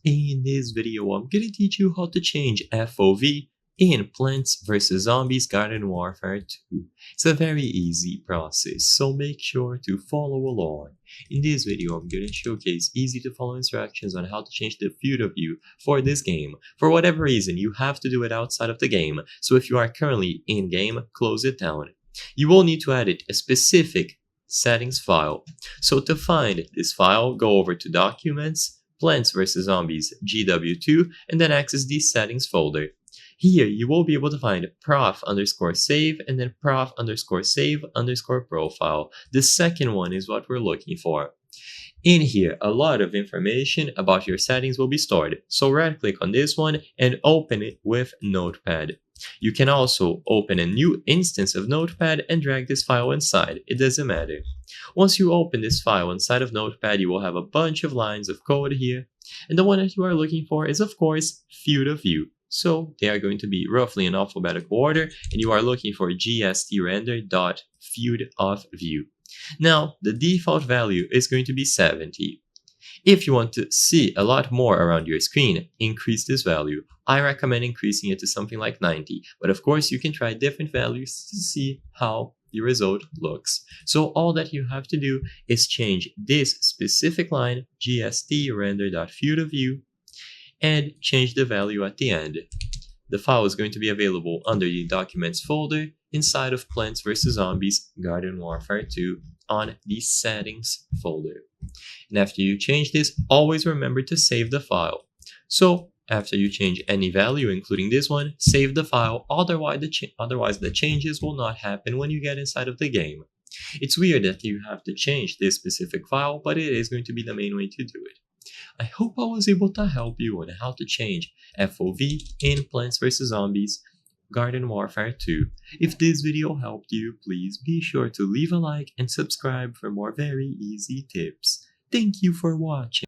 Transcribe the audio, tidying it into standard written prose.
In this video, I'm gonna teach you how to change FOV in Plants vs. Zombies Garden Warfare 2. It's a very easy process, so make sure to follow along. In this video, I'm gonna showcase easy to follow instructions on how to change the field of view for this game. For whatever reason, you have to do it outside of the game, so if you are currently in-game, close it down. You will need to edit a specific settings file. So to find this file, go over to Documents, Plants vs. Zombies GW2, and then access the settings folder. Here you will be able to find prof_save and then prof_save_profile. The second one is what we're looking for. In here, a lot of information about your settings will be stored, so right click on this one and open it with Notepad. You can also open a new instance of Notepad and drag this file inside, it doesn't matter. Once you open this file inside of Notepad, you will have a bunch of lines of code here, and the one that you are looking for is of course field of view. So they are going to be roughly in alphabetical order, and you are looking for gstrender.fieldofview. Now, the default value is going to be 70. If you want to see a lot more around your screen, increase this value. I recommend increasing it to something like 90, but of course you can try different values to see how the result looks. So all that you have to do is change this specific line, gstrender.fieldofview, and change the value at the end. The file is going to be available under the Documents folder inside of Plants vs. Zombies Garden Warfare 2 on the Settings folder. And after you change this, always remember to save the file. So after you change any value, including this one, save the file, otherwise the changes will not happen when you get inside of the game. It's weird that you have to change this specific file, but it is going to be the main way to do it. I hope I was able to help you on how to change FOV in Plants vs. Zombies Garden Warfare 2. If this video helped you, please be sure to leave a like and subscribe for more very easy tips. Thank you for watching.